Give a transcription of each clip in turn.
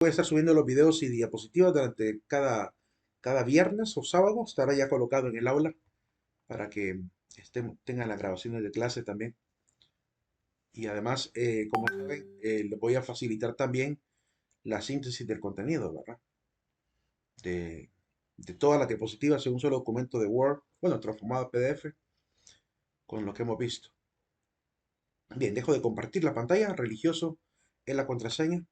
Voy a estar subiendo los videos y diapositivas durante cada viernes o sábado. Estará ya colocado en el aula para que tengan las grabaciones de clase también. Y además, como saben, les voy a facilitar también la síntesis del contenido, ¿verdad? De, de todas las diapositivas en un solo documento de Word, bueno, transformado a PDF, con lo que hemos visto. Bien, dejo de compartir la pantalla. Religioso es la contraseña.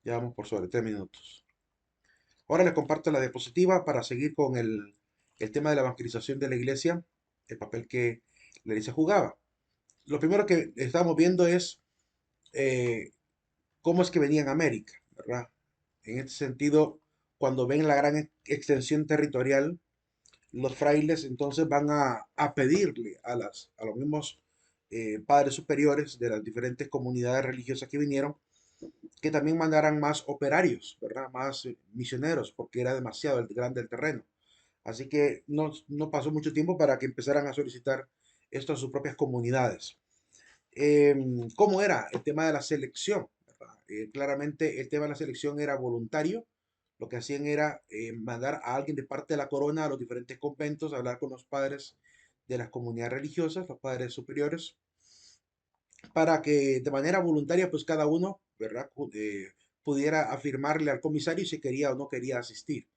Ya vamos por sobre 3 minutos. Ahora les comparto la diapositiva para seguir con el tema de la evangelización de la iglesia, el papel que la iglesia jugaba. Lo primero que estamos viendo es eh, cómo es que venían a América, ¿verdad? En este sentido, cuando ven la gran extensión territorial, los frailes entonces van a pedirle a los mismos padres superiores de las diferentes comunidades religiosas que vinieron que también mandaran más operarios, ¿verdad? Más misioneros, porque era demasiado grande el terreno. Así que no pasó mucho tiempo para que empezaran a solicitar esto a sus propias comunidades. ¿Cómo era el tema de la selección? ¿Verdad? Claramente el tema de la selección era voluntario. Lo que hacían era mandar a alguien de parte de la corona a los diferentes conventos, a hablar con los padres de las comunidades religiosas, los padres superiores, para que de manera voluntaria, pues cada uno, ¿verdad? Pudiera afirmarle al comisario si quería o no quería asistir.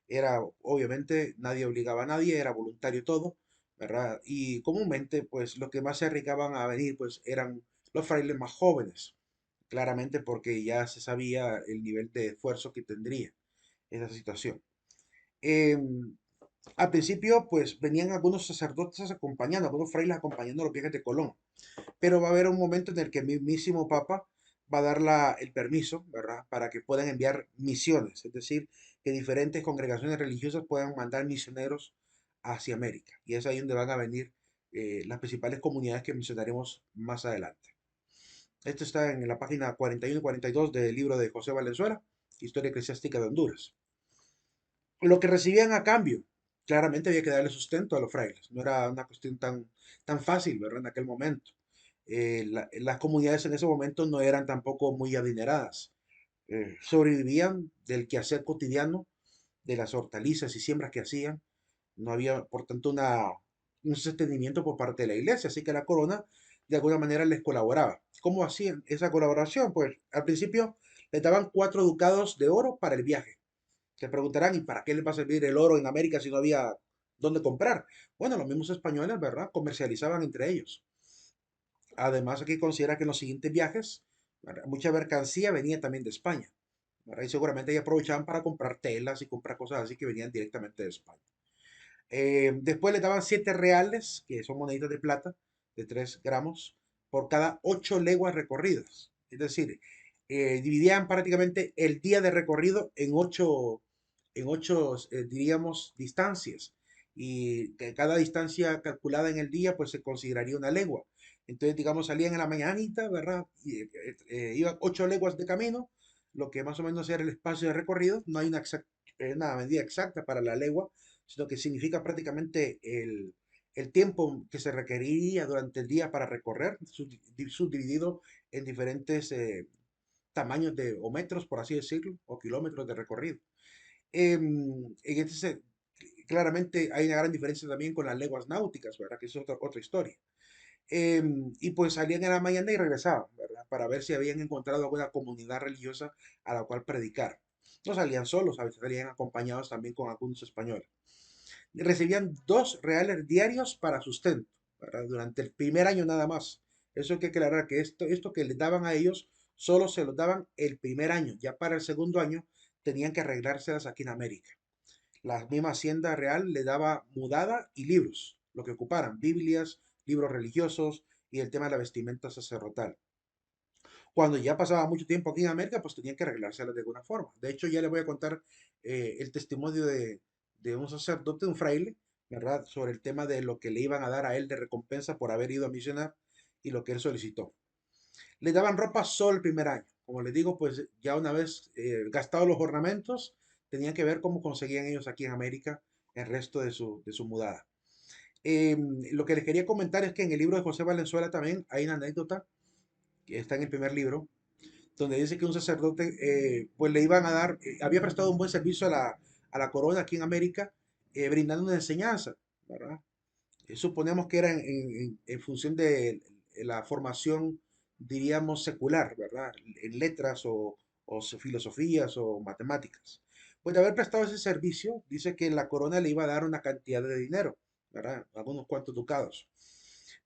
Era, obviamente, nadie obligaba a nadie, era voluntario todo, ¿verdad? Y comúnmente, pues los que más se arriesgaban a venir, pues eran los frailes más jóvenes, claramente porque ya se sabía el nivel de esfuerzo que tendría esa situación. Em, Al principio, pues venían algunos sacerdotes acompañando, algunos frailes acompañando a los viajes de Colón, pero va a haber un momento en el que el mismísimo Papa va a dar el permiso, ¿verdad?, para que puedan enviar misiones, es decir, que diferentes congregaciones religiosas puedan mandar misioneros hacia América. Y es ahí donde van a venir las principales comunidades que mencionaremos más adelante. Esto está en la página 41 y 42 del libro de José Valenzuela, Historia Eclesiástica de Honduras. Lo que recibían a cambio, claramente había que darle sustento a los frailes. No era una cuestión tan fácil, ¿verdad? En aquel momento. Las comunidades en ese momento no eran tampoco muy adineradas. Sobrevivían del quehacer cotidiano, de las hortalizas y siembras que hacían. No había, por tanto, un sostenimiento por parte de la iglesia, así que la corona de alguna manera les colaboraba. ¿Cómo hacían esa colaboración? Pues al principio les daban 4 ducados de oro para el viaje. Se preguntarán, ¿y para qué les va a servir el oro en América si no había dónde comprar? Bueno, los mismos españoles, ¿verdad? Comercializaban entre ellos. Además, aquí considera que en los siguientes viajes, ¿verdad?, mucha mercancía venía también de España, ¿verdad? Y seguramente ahí aprovechaban para comprar telas y comprar cosas así que venían directamente de España. Después le daban 7 reales, que son moneditas de plata, de 3 gramos, por cada 8 leguas recorridas. Es decir, dividían prácticamente el día de recorrido en ocho, diríamos, distancias. Y que cada distancia calculada en el día, pues se consideraría una legua. Entonces, digamos, salían en la mañanita, ¿verdad? Y iban 8 leguas de camino, lo que más o menos era el espacio de recorrido. No hay una medida exacta para la legua, sino que significa prácticamente el tiempo que se requeriría durante el día para recorrer, subdividido en diferentes tamaños o metros, por así decirlo, o kilómetros de recorrido. En este, claramente hay una gran diferencia también con las leguas náuticas, ¿verdad? Que es otra historia. Y pues salían en la mañana y regresaban, ¿verdad? Para ver si habían encontrado alguna comunidad religiosa a la cual predicar. No salían solos, a veces salían acompañados también con algunos españoles. Recibían 2 reales diarios para sustento, ¿verdad? Durante el primer año nada más. Eso hay que aclarar que esto que les daban a ellos solo se los daban el primer año. Ya para el segundo año tenían que arreglárselas aquí en América. La misma Hacienda Real le daba mudada y libros, lo que ocuparan, Biblias, libros religiosos y el tema de la vestimenta sacerdotal. Cuando ya pasaba mucho tiempo aquí en América, pues tenían que arreglárselas de alguna forma. De hecho, ya les voy a contar el testimonio de un sacerdote, un fraile, ¿verdad? Sobre el tema de lo que le iban a dar a él de recompensa por haber ido a misionar y lo que él solicitó. Le daban ropa solo el primer año. Como les digo, pues ya una vez gastados los ornamentos, tenían que ver cómo conseguían ellos aquí en América el resto de su mudada. Lo que les quería comentar es que en el libro de José Valenzuela también hay una anécdota que está en el primer libro, donde dice que un sacerdote, pues le iban a dar, había prestado un buen servicio a la corona aquí en América, brindando una enseñanza, ¿verdad? Suponemos que era en función de la formación, diríamos, secular, ¿verdad? En letras o filosofías o matemáticas. Pues de haber prestado ese servicio, dice que la corona le iba a dar una cantidad de dinero, ¿verdad? Algunos cuantos ducados.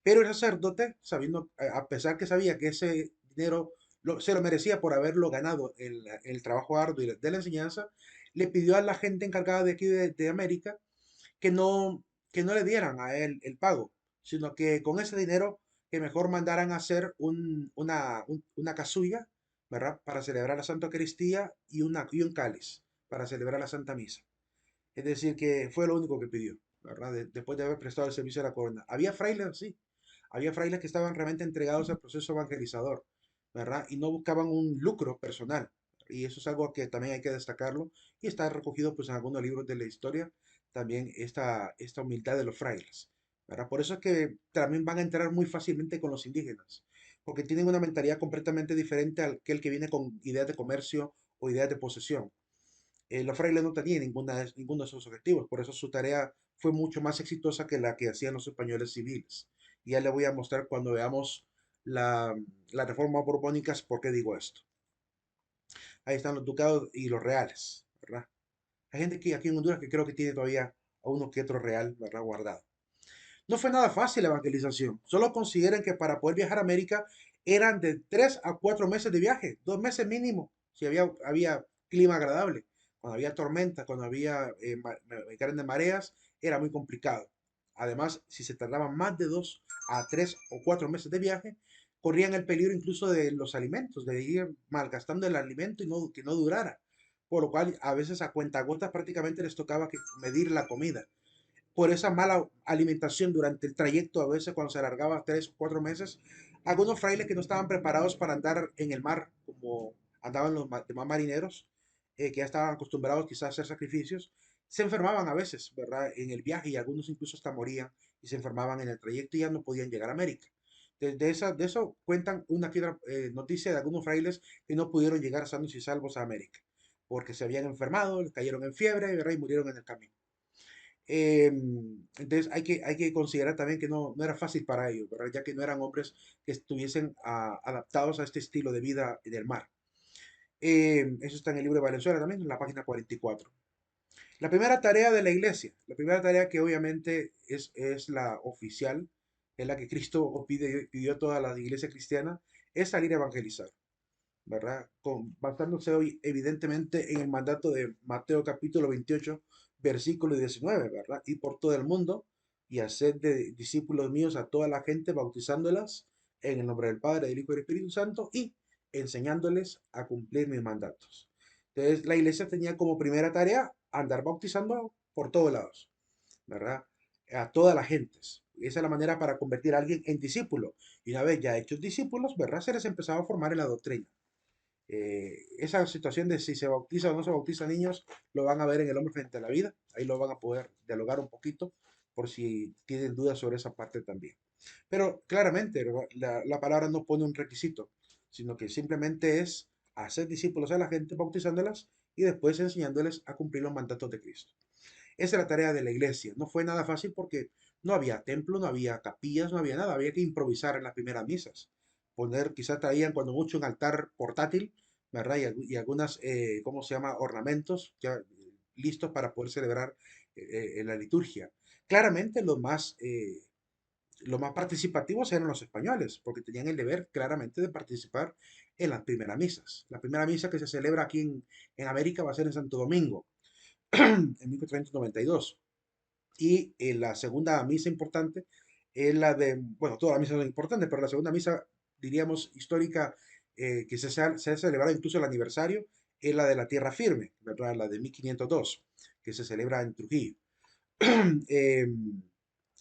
Pero el sacerdote, sabiendo, a pesar que sabía que ese dinero se lo merecía por haberlo ganado el trabajo arduo de la enseñanza, le pidió a la gente encargada de aquí de América que no, que no le dieran a él el pago, sino que con ese dinero que mejor mandaran a hacer una casulla, ¿verdad? Para celebrar la Santa Eucaristía y un cáliz para celebrar la Santa Misa. Es decir, que fue lo único que pidió, ¿verdad? Después de haber prestado el servicio a la corona. Había frailes, sí, había frailes que estaban realmente entregados al proceso evangelizador, ¿verdad? Y no buscaban un lucro personal. Y eso es algo que también hay que destacarlo y está recogido pues en algunos libros de la historia también esta humildad de los frailes, ¿verdad? Por eso es que también van a entrar muy fácilmente con los indígenas, porque tienen una mentalidad completamente diferente al que el que viene con ideas de comercio o ideas de posesión. Los frailes no tenían ninguno de esos objetivos, por eso su tarea fue mucho más exitosa que la que hacían los españoles civiles. Y ya le voy a mostrar cuando veamos la, la reforma borbónica por qué digo esto. Ahí están los ducados y los reales, ¿verdad? Hay gente aquí en Honduras que creo que tiene todavía a uno que otro real, ¿verdad? Guardado. No fue nada fácil la evangelización. Solo consideren que para poder viajar a América eran de 3 a 4 meses de viaje, 2 meses mínimo, si había clima agradable. Cuando había tormenta, cuando había grandes mareas, era muy complicado. Además, si se tardaban más de 2 a 3 o 4 meses de viaje, corrían el peligro incluso de los alimentos, de ir malgastando el alimento y que no durara. Por lo cual, a veces a cuentagotas prácticamente les tocaba que medir la comida por esa mala alimentación durante el trayecto, a veces cuando se alargaba 3 o 4 meses, algunos frailes que no estaban preparados para andar en el mar, como andaban los demás marineros, que ya estaban acostumbrados quizás a hacer sacrificios, se enfermaban a veces, ¿verdad? En el viaje y algunos incluso hasta morían y se enfermaban en el trayecto y ya no podían llegar a América. De eso cuentan una noticia de algunos frailes que no pudieron llegar sanos y salvos a América, porque se habían enfermado, cayeron en fiebre, ¿verdad? Y murieron en el camino. Entonces hay que considerar también que no era fácil para ellos, ¿verdad? Ya que no eran hombres que estuviesen adaptados a este estilo de vida del mar. Eso está en el libro de Valenzuela también, en la página 44. La primera tarea de la iglesia, la primera tarea que obviamente es la oficial, es la que Cristo pidió a toda la iglesia cristiana, es salir a evangelizar, ¿verdad? Basándose hoy evidentemente en el mandato de Mateo capítulo 28, versículo 19, ¿verdad? Y por todo el mundo y hacer de discípulos míos a toda la gente, bautizándolas en el nombre del Padre, del Hijo y del Espíritu Santo y enseñándoles a cumplir mis mandatos. Entonces la iglesia tenía como primera tarea andar bautizando por todos lados, ¿verdad? A todas las gentes. Esa es la manera para convertir a alguien en discípulo. Y una vez ya hechos discípulos, ¿verdad? Se les empezaba a formar en la doctrina. Esa situación de si se bautiza o no se bautiza niños, lo van a ver en el hombre frente a la vida. Ahí lo van a poder dialogar un poquito por si tienen dudas sobre esa parte también. Pero claramente la palabra no pone un requisito, sino que simplemente es hacer discípulos a la gente bautizándolas y después enseñándoles a cumplir los mandatos de Cristo. Esa es la tarea de la iglesia. No fue nada fácil porque no había templo, no había capillas, no había nada. Había que improvisar en las primeras misas. Poner, quizás traían cuando mucho un altar portátil, ¿verdad? Y algunas, ¿cómo se llama? Ornamentos ya listos para poder celebrar la liturgia. Claramente los más participativos eran los españoles, porque tenían el deber claramente de participar en las primeras misas. La primera misa que se celebra aquí en América va a ser en Santo Domingo, en 1492. Y la segunda misa importante es la de, bueno, todas las misas son importantes, pero la segunda misa, diríamos, histórica, que se ha celebrado incluso el aniversario, es la de la Tierra Firme, ¿verdad? La de 1502, que se celebra en Trujillo. Eh,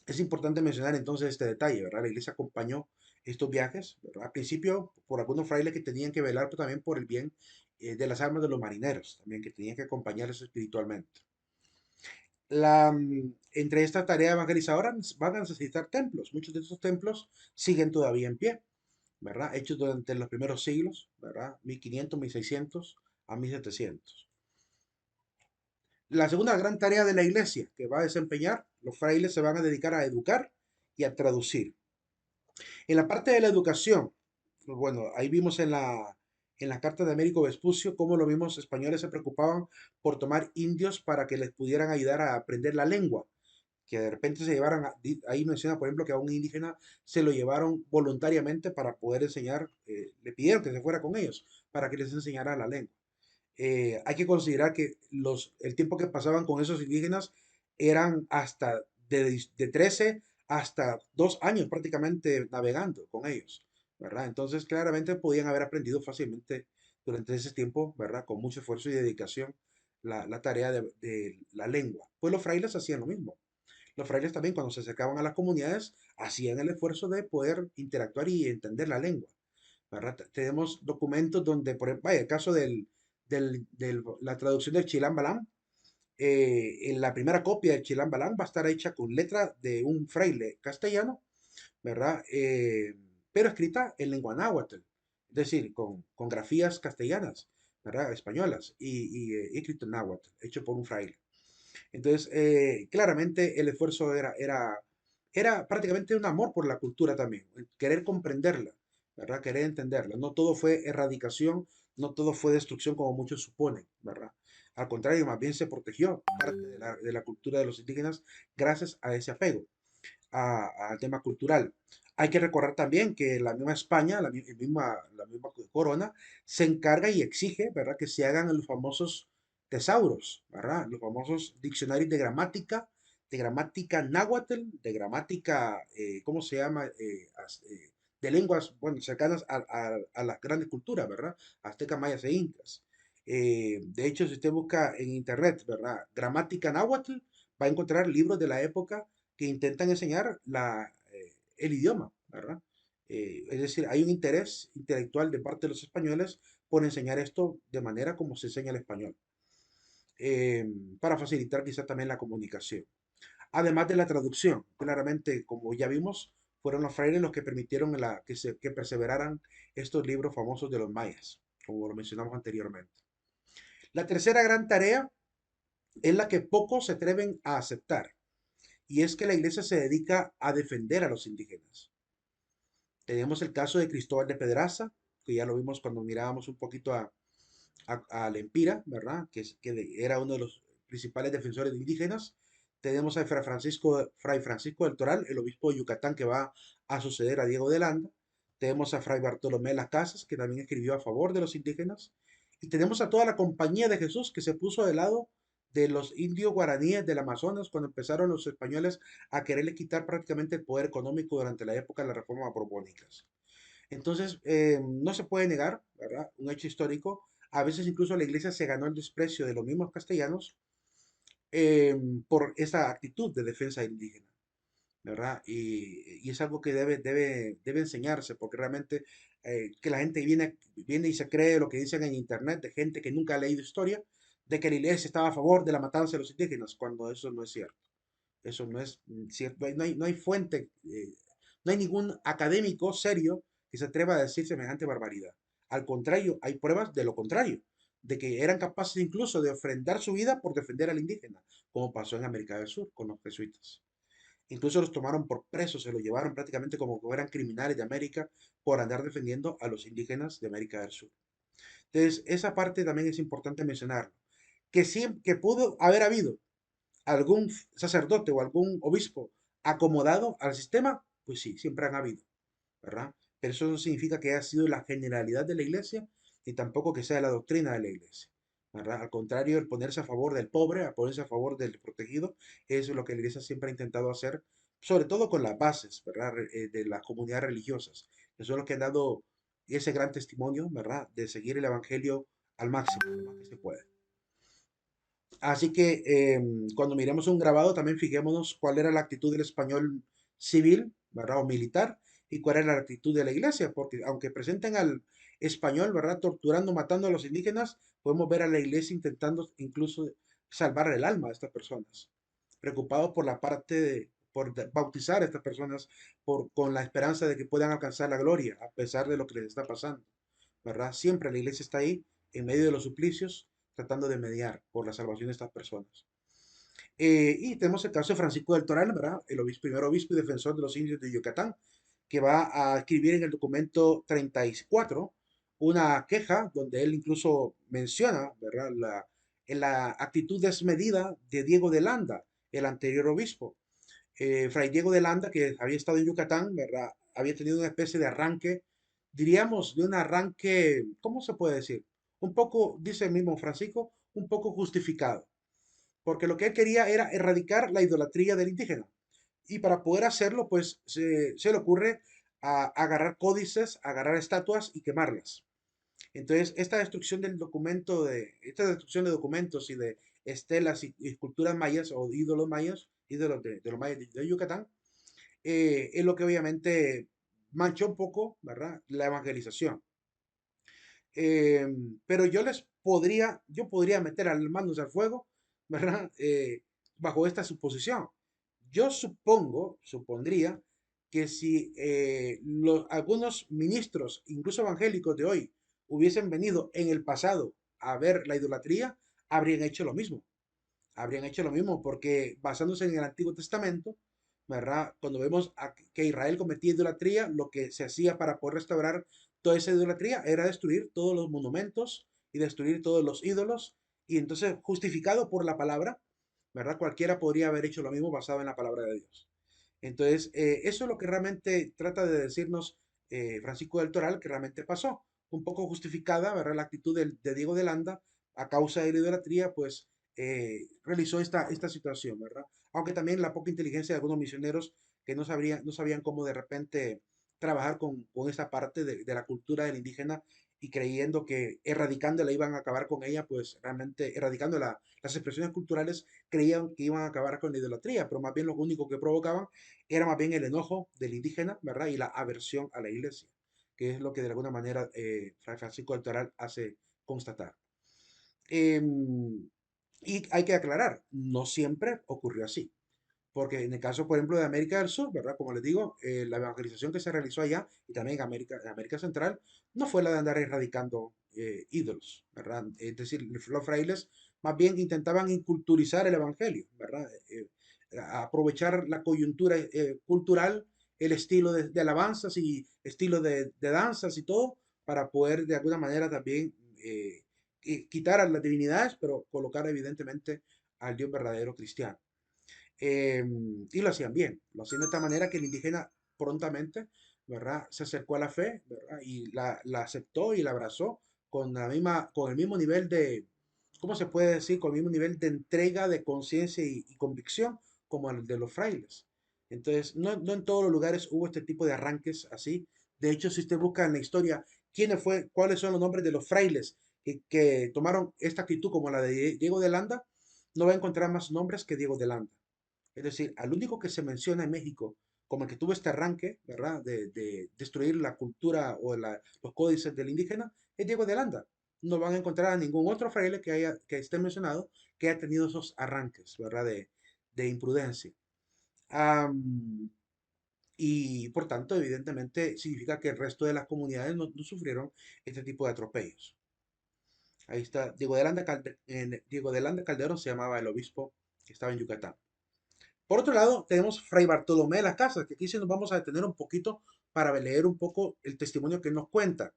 es importante mencionar entonces este detalle, ¿verdad? La iglesia acompañó estos viajes, ¿verdad? Al principio, por algunos frailes que tenían que velar pero también por el bien de las almas de los marineros, también que tenían que acompañarles espiritualmente. Entre esta tarea evangelizadora van a necesitar templos. Muchos de estos templos siguen todavía en pie. ¿verdad? Hechos durante los primeros siglos, ¿verdad? 1500, 1600 a 1700. La segunda gran tarea de la iglesia que va a desempeñar, los frailes se van a dedicar a educar y a traducir. En la parte de la educación, pues bueno, ahí vimos en la carta de Américo Vespucio cómo los mismos españoles se preocupaban por tomar indios para que les pudieran ayudar a aprender la lengua, que de repente se llevaran, ahí menciona por ejemplo que a un indígena se lo llevaron voluntariamente para poder enseñar, le pidieron que se fuera con ellos para que les enseñara la lengua. Hay que considerar que el tiempo que pasaban con esos indígenas eran hasta de 13 hasta 2 años prácticamente navegando con ellos, ¿verdad? Entonces claramente podían haber aprendido fácilmente durante ese tiempo, ¿verdad? Con mucho esfuerzo y dedicación la tarea de la lengua. Pues los frailes hacían lo mismo. Los frailes también cuando se acercaban a las comunidades hacían el esfuerzo de poder interactuar y entender la lengua, ¿verdad? Tenemos documentos donde, por ejemplo, vaya, el caso la traducción del Chilam Balam, en la primera copia del Chilam Balam va a estar hecha con letra de un fraile castellano, ¿verdad? Pero escrita en lengua náhuatl, es decir, con grafías castellanas, ¿verdad? Españolas, y escrito en náhuatl, hecho por un fraile. Entonces, claramente el esfuerzo era prácticamente un amor por la cultura también, querer comprenderla, ¿verdad? Querer entenderla. No todo fue erradicación, no todo fue destrucción como muchos suponen, ¿verdad? Al contrario, más bien se protegió parte de la cultura de los indígenas gracias a ese apego al tema cultural. Hay que recordar también que la misma España, la misma corona, se encarga y exige, ¿verdad?, que se hagan los famosos tesauros, ¿verdad? Los famosos diccionarios de gramática náhuatl, de gramática, ¿cómo se llama? De lenguas, bueno, cercanas a las grandes culturas, ¿verdad? Aztecas, mayas e incas. De hecho, si usted busca en internet, ¿verdad? Gramática náhuatl, va a encontrar libros de la época que intentan enseñar el idioma, ¿verdad? Es decir, hay un interés intelectual de parte de los españoles por enseñar esto de manera como se enseña el español, eh, para facilitar quizá también la comunicación. Además de la traducción, claramente, como ya vimos, fueron los frailes los que permitieron que perseveraran estos libros famosos de los mayas, como lo mencionamos anteriormente. La tercera gran tarea es la que pocos se atreven a aceptar, y es que la iglesia se dedica a defender a los indígenas. Tenemos el caso de Cristóbal de Pedraza, que ya lo vimos cuando mirábamos un poquito a Lempira, ¿verdad? Que era uno de los principales defensores de indígenas. Tenemos a Fray Francisco del Toral, el obispo de Yucatán, que va a suceder a Diego de Landa. Tenemos a Fray Bartolomé Las Casas, que también escribió a favor de los indígenas. Y tenemos a toda la compañía de Jesús, que se puso de lado de los indios guaraníes del Amazonas cuando empezaron los españoles a quererle quitar prácticamente el poder económico durante la época de las reformas borbónicas. Entonces, no se puede negar, ¿verdad? Un hecho histórico. A veces incluso la iglesia se ganó el desprecio de los mismos castellanos, eh, por esa actitud de defensa indígena, ¿verdad? Y es algo que debe enseñarse, porque realmente que la gente viene y se cree lo que dicen en internet de gente que nunca ha leído historia, de que la iglesia estaba a favor de la matanza de los indígenas, cuando eso no es cierto. Eso no es cierto. No hay fuente, no hay ningún académico serio que se atreva a decir semejante barbaridad. Al contrario, hay pruebas de lo contrario, de que eran capaces incluso de ofrendar su vida por defender al indígena, como pasó en América del Sur con los jesuitas. Incluso los tomaron por presos, se los llevaron prácticamente como que eran criminales de América por andar defendiendo a los indígenas de América del Sur. Entonces, esa parte también es importante mencionarlo. Que pudo haber habido algún sacerdote o algún obispo acomodado al sistema, pues sí, siempre han habido, ¿verdad? Pero eso no significa que haya sido la generalidad de la iglesia, ni tampoco que sea la doctrina de la iglesia, ¿verdad? Al contrario, el ponerse a favor del pobre, a ponerse a favor del protegido, eso es lo que la iglesia siempre ha intentado hacer, sobre todo con las bases, ¿verdad? De las comunidades religiosas, que son los que han dado ese gran testimonio, ¿verdad? De seguir el evangelio al máximo, lo más que se puede. Así que cuando miremos un grabado, también fijémonos cuál era la actitud del español civil, ¿verdad? O militar, y cuál era la actitud de la iglesia, porque aunque presenten al español, ¿verdad? Torturando, matando a los indígenas, podemos ver a la iglesia intentando incluso salvar el alma de estas personas, preocupados por bautizar a estas personas con la esperanza de que puedan alcanzar la gloria, a pesar de lo que les está pasando, ¿verdad? Siempre la iglesia está ahí, en medio de los suplicios, tratando de mediar por la salvación de estas personas. Y tenemos el caso de Francisco del Toral, ¿verdad? El obispo, primer obispo y defensor de los indios de Yucatán, que va a escribir en el documento 34 una queja donde él incluso menciona, ¿verdad? En la actitud desmedida de Diego de Landa, el anterior obispo. Fray Diego de Landa, que había estado en Yucatán, ¿verdad? Había tenido una especie de arranque, diríamos, de un arranque, ¿cómo se puede decir? Un poco, dice el mismo Francisco, un poco justificado, porque lo que él quería era erradicar la idolatría del indígena. Y para poder hacerlo, pues se le ocurre agarrar códices, agarrar estatuas y quemarlas. Entonces, esta destrucción de documentos y de estelas y esculturas mayas o ídolos de los mayas de Yucatán, es lo que obviamente manchó un poco, ¿verdad? La evangelización. Eh, pero yo podría meter las manos al fuego, ¿verdad? Bajo esta suposición. Supondría que si algunos ministros, incluso evangélicos de hoy, hubiesen venido en el pasado a ver la idolatría, habrían hecho lo mismo. Habrían hecho lo mismo porque basándose en el Antiguo Testamento, ¿verdad? Cuando vemos que Israel cometía idolatría, lo que se hacía para poder restaurar toda esa idolatría era destruir todos los monumentos y destruir todos los ídolos. Y entonces, justificado por la palabra, ¿verdad? Cualquiera podría haber hecho lo mismo basado en la palabra de Dios. Entonces, eso es lo que realmente trata de decirnos Francisco del Toral, que realmente pasó. Un poco justificada, ¿verdad? La actitud de Diego de Landa, a causa de la idolatría, pues realizó esta situación, ¿verdad? Aunque también la poca inteligencia de algunos misioneros que no sabían cómo de repente trabajar con esa parte de la cultura del indígena y creyendo que erradicándola iban a acabar con ella, pues realmente erradicando las expresiones culturales creían que iban a acabar con la idolatría, pero más bien lo único que provocaban era más bien el enojo del indígena, ¿verdad? Y la aversión a la iglesia, que es lo que de alguna manera Fray Francisco del Toral hace constatar. Em, y hay que aclarar, no siempre ocurrió así, porque en el caso, por ejemplo, de América del Sur, ¿verdad? Como les digo, la evangelización que se realizó allá y también en América Central no fue la de andar erradicando ídolos, ¿verdad? Es decir, los frailes más bien intentaban inculturizar el evangelio, ¿verdad? Aprovechar la coyuntura cultural, el estilo de alabanzas y estilo de danzas y todo, para poder de alguna manera también quitar a las divinidades, pero colocar evidentemente al Dios verdadero cristiano. Y lo hacían bien, lo hacían de esta manera que el indígena prontamente, ¿verdad? Se acercó a la fe, ¿verdad? Y la aceptó y la abrazó con el mismo nivel de, ¿cómo se puede decir? Con el mismo nivel de entrega, de conciencia y convicción como el de los frailes. Entonces, no en todos los lugares hubo este tipo de arranques así. De hecho, si usted busca en la historia cuáles son los nombres de los frailes que tomaron esta actitud como la de Diego de Landa, no va a encontrar más nombres que Diego de Landa. Es decir, al único que se menciona en México como el que tuvo este arranque, ¿verdad?, de destruir la cultura o los códices del indígena, es Diego de Landa. No van a encontrar a ningún otro fraile que esté mencionado que haya tenido esos arranques, ¿verdad?, de imprudencia. Am, y por tanto, evidentemente, significa que el resto de las comunidades no sufrieron este tipo de atropellos. Ahí está, Diego de Landa Calderón se llamaba el obispo que estaba en Yucatán. Por otro lado, tenemos Fray Bartolomé de las Casas, que aquí sí nos vamos a detener un poquito para leer un poco el testimonio que él nos cuenta.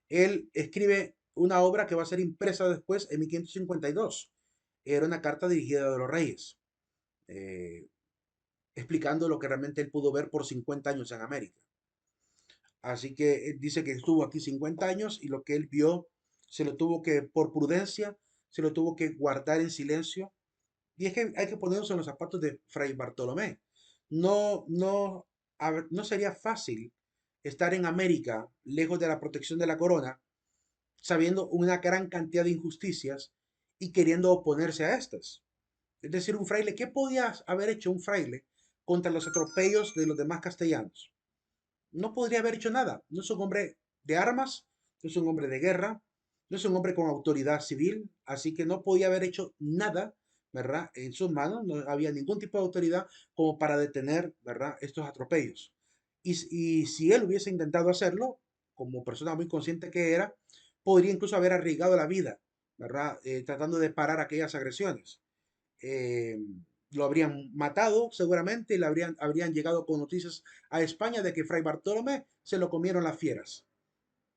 Él escribe una obra que va a ser impresa después en 1552. Era una carta dirigida a los reyes, eh, explicando lo que realmente él pudo ver por 50 años en América. Así que él dice que estuvo aquí 50 años y lo que él vio se lo tuvo que, por prudencia, se lo tuvo que guardar en silencio. Y es que hay que ponernos en los zapatos de Fray Bartolomé. No sería fácil estar en América, lejos de la protección de la corona, sabiendo una gran cantidad de injusticias y queriendo oponerse a estas. Es decir, un fraile, ¿qué podía haber hecho un fraile contra los atropellos de los demás castellanos? No podría haber hecho nada. No es un hombre de armas, no es un hombre de guerra, no es un hombre con autoridad civil, así que no podía haber hecho nada ¿verdad? En sus manos no había ningún tipo de autoridad como para detener, ¿verdad? Estos atropellos. Y si él hubiese intentado hacerlo, como persona muy consciente que era, podría incluso haber arriesgado la vida, ¿verdad? Tratando de parar aquellas agresiones. Eh, lo habrían matado seguramente y habrían llegado con noticias a España de que Fray Bartolomé se lo comieron las fieras.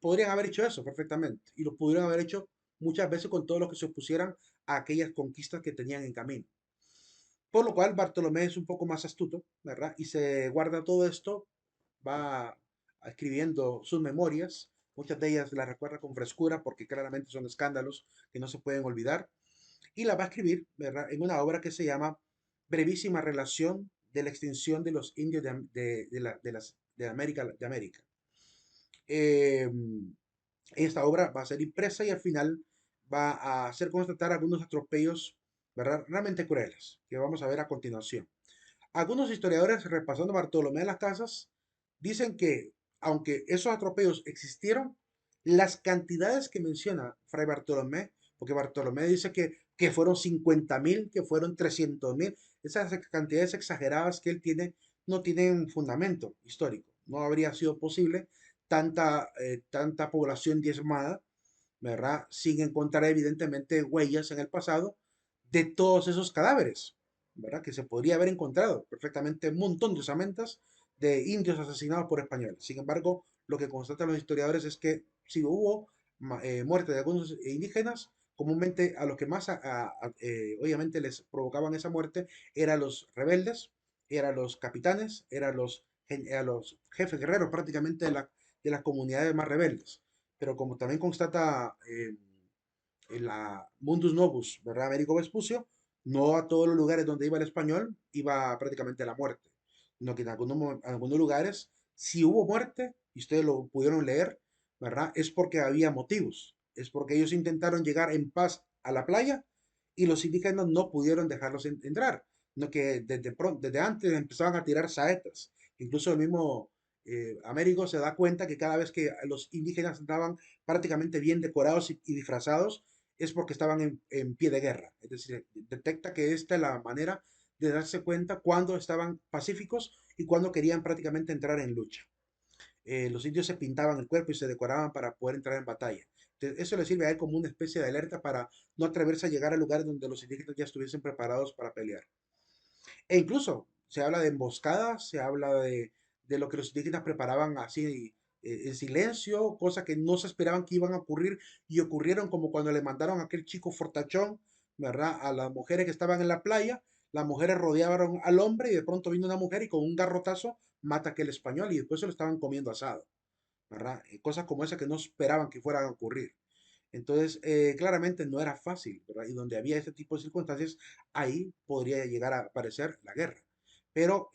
Podrían haber hecho eso perfectamente y lo pudieron haber hecho muchas veces con todos los que se opusieran a aquellas conquistas que tenían en camino. Por lo cual Bartolomé es un poco más astuto, ¿verdad? Y se guarda todo esto, va escribiendo sus memorias, muchas de ellas las recuerda con frescura porque claramente son escándalos que no se pueden olvidar, y la va a escribir, ¿verdad? En una obra que se llama Brevísima relación de la extinción de los indios de América. Eh, Esta obra va a ser impresa y al final va a hacer constatar algunos atropellos, ¿verdad? Realmente crueles, que vamos a ver a continuación. Algunos historiadores, repasando Bartolomé de las Casas, dicen que, aunque esos atropellos existieron, las cantidades que menciona Fray Bartolomé, porque Bartolomé dice que fueron 50.000, que fueron 300.000, esas cantidades exageradas que él tiene no tienen fundamento histórico. No habría sido posible tanta población diezmada, ¿verdad? Sin encontrar evidentemente huellas en el pasado de todos esos cadáveres, ¿verdad? Que se podría haber encontrado perfectamente un montón de osamentas de indios asesinados por españoles. Sin embargo, lo que constatan los historiadores es que si hubo muerte de algunos indígenas, comúnmente a los que más obviamente les provocaban esa muerte eran los rebeldes, eran los capitanes, eran los jefes guerreros prácticamente de las comunidades más rebeldes. Pero como también constata en la Mundus Novus, ¿verdad? Américo Vespucio, no a todos los lugares donde iba el español iba prácticamente la muerte, sino que en algunos lugares, si hubo muerte, y ustedes lo pudieron leer, ¿verdad? Es porque había motivos, es porque ellos intentaron llegar en paz a la playa y los indígenas no pudieron dejarlos entrar, no que desde antes empezaban a tirar saetas, incluso el mismo Américo se da cuenta que cada vez que los indígenas estaban prácticamente bien decorados y disfrazados, es porque estaban en pie de guerra. Es decir, detecta que esta es la manera de darse cuenta cuando estaban pacíficos y cuando querían prácticamente entrar en lucha. Los indios se pintaban el cuerpo y se decoraban para poder entrar en batalla. Entonces, eso le sirve a él como una especie de alerta para no atreverse a llegar a lugares donde los indígenas ya estuviesen preparados para pelear. E incluso se habla de emboscadas, se habla de lo que los indígenas preparaban así en silencio, cosas que no se esperaban que iban a ocurrir y ocurrieron como cuando le mandaron a aquel chico fortachón, ¿verdad? A las mujeres que estaban en la playa, las mujeres rodearon al hombre y de pronto vino una mujer y con un garrotazo mata a aquel español y después se lo estaban comiendo asado, ¿verdad? Cosas como esas que no esperaban que fueran a ocurrir. Entonces, claramente no era fácil, ¿verdad? Y donde había ese tipo de circunstancias, ahí podría llegar a aparecer la guerra. Pero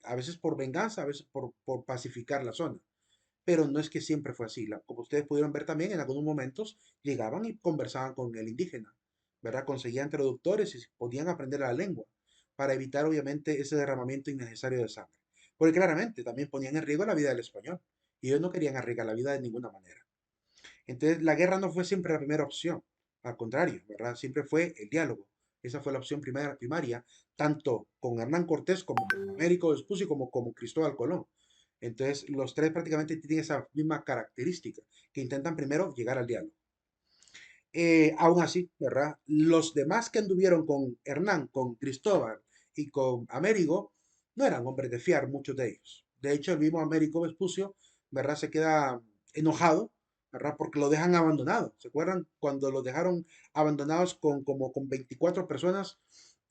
a veces por venganza, a veces por pacificar la zona. Pero no es que siempre fue así. Como ustedes pudieron ver también, en algunos momentos llegaban y conversaban con el indígena, ¿verdad? Conseguían traductores y podían aprender la lengua para evitar, obviamente, ese derramamiento innecesario de sangre. Porque claramente también ponían en riesgo la vida del español. Y ellos no querían arriesgar la vida de ninguna manera. Entonces, la guerra no fue siempre la primera opción, al contrario, ¿verdad? Siempre fue el diálogo. Esa fue la opción primaria, tanto con Hernán Cortés como con Américo Vespucci como con Cristóbal Colón. Entonces, los tres prácticamente tienen esa misma característica, que intentan primero llegar al diálogo. Aún así, ¿verdad? Los demás que anduvieron con Hernán, con Cristóbal y con Américo, no eran hombres de fiar, muchos de ellos. De hecho, el mismo Américo Vespucio, ¿verdad? Se queda enojado, ¿verdad? Porque lo dejan abandonado. ¿Se acuerdan? Cuando lo dejaron abandonados como con 24 personas,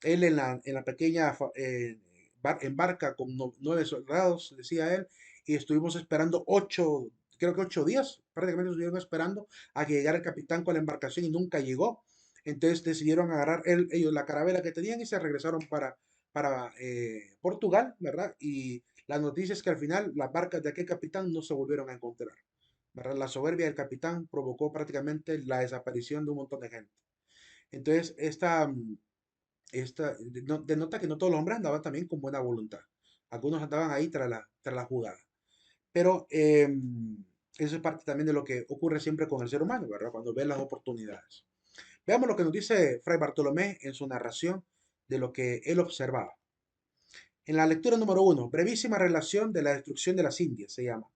él en la pequeña en barca con 9 soldados, decía él, y estuvimos esperando creo que 8 días, prácticamente estuvieron esperando a que llegara el capitán con la embarcación y nunca llegó. Entonces decidieron agarrar ellos la carabela que tenían y se regresaron para Portugal, ¿verdad? Y la noticia es que al final las barcas de aquel capitán no se volvieron a encontrar, ¿verdad? La soberbia del capitán provocó prácticamente la desaparición de un montón de gente. Entonces, esta denota que no todos los hombres andaban también con buena voluntad. Algunos andaban ahí tras la jugada. Pero eso es parte también de lo que ocurre siempre con el ser humano, ¿verdad? Cuando ve las oportunidades. Veamos lo que nos dice Fray Bartolomé en su narración de lo que él observaba. En la lectura número 1, brevísima relación de la destrucción de las Indias, se llama,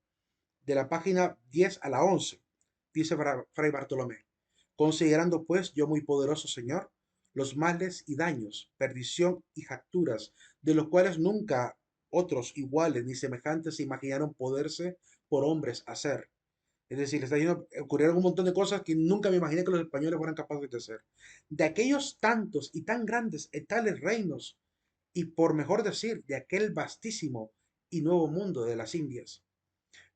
de la página 10 a la 11, dice Fray Bartolomé. Considerando pues yo muy poderoso Señor, los males y daños, perdición y jacturas, de los cuales nunca otros iguales ni semejantes se imaginaron poderse por hombres hacer. Es decir, le está diciendo, ocurrieron un montón de cosas que nunca me imaginé que los españoles fueran capaces de hacer. De aquellos tantos y tan grandes y tales reinos, y por mejor decir, de aquel vastísimo y nuevo mundo de las Indias,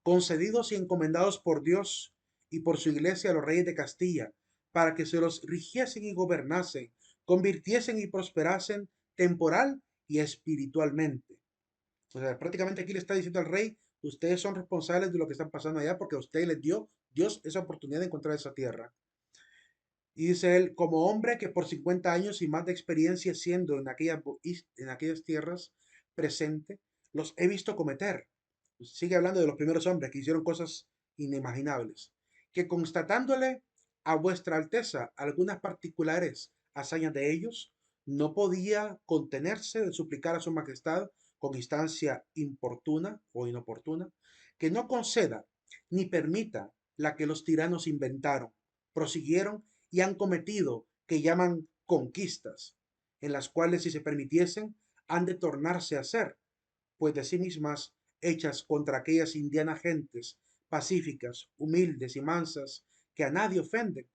concedidos y encomendados por Dios y por su iglesia a los reyes de Castilla, para que se los rigiesen y gobernasen, convirtiesen y prosperasen temporal y espiritualmente. O sea, prácticamente aquí le está diciendo al rey, ustedes son responsables de lo que está pasando allá porque a ustedes les dio Dios esa oportunidad de encontrar esa tierra. Y dice él, como hombre que por 50 años y más de experiencia siendo en aquellas tierras presente, los he visto cometer. Sigue hablando de los primeros hombres que hicieron cosas inimaginables. Que constatándole a vuestra alteza algunas particulares hazañas de ellos, no podía contenerse de suplicar a su majestad con instancia importuna o inoportuna, que no conceda ni permita la que los tiranos inventaron, prosiguieron y han cometido, que llaman conquistas, en las cuales si se permitiesen, han de tornarse a hacer, pues de sí mismas hechas contra aquellas indianas gentes pacíficas, humildes y mansas, que a nadie ofenden.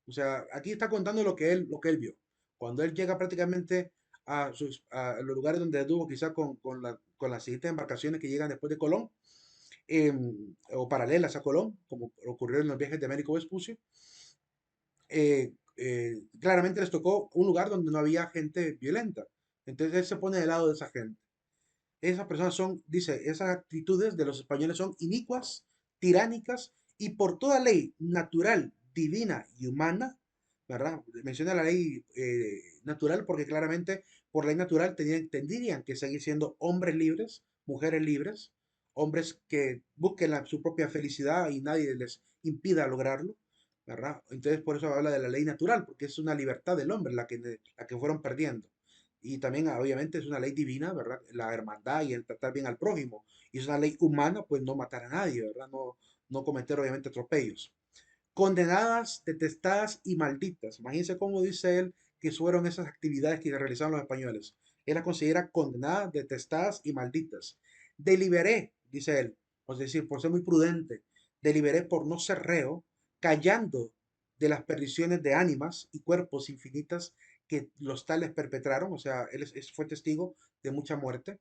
O sea, aquí está contando lo que él vio. Cuando él llega prácticamente a los lugares donde estuvo, quizá con las siguientes embarcaciones que llegan después de Colón, o paralelas a Colón, como ocurrió en los viajes de Américo Vespucio, claramente les tocó un lugar donde no había gente violenta. Entonces él se pone del lado de esa gente. Esas personas son, dice, esas actitudes de los españoles son inicuas, tiránicas y por toda ley natural, divina y humana, ¿verdad? Menciona la ley natural porque claramente por ley natural tendrían que seguir siendo hombres libres, mujeres libres, hombres que busquen su propia felicidad y nadie les impida lograrlo, ¿verdad? Entonces por eso habla de la ley natural, porque es una libertad del hombre la que fueron perdiendo. Y también, obviamente, es una ley divina, ¿verdad? La hermandad y el tratar bien al prójimo. Y es una ley humana, pues no matar a nadie, ¿verdad? No cometer, obviamente, atropellos. Condenadas, detestadas y malditas. Imagínense cómo dice él que fueron esas actividades que realizaron los españoles. Él las considera condenadas, detestadas y malditas. Deliberé, dice él, es decir, por ser muy prudente, deliberé por no ser reo, callando de las perdiciones de ánimas y cuerpos infinitas que los tales perpetraron, o sea, fue testigo de mucha muerte,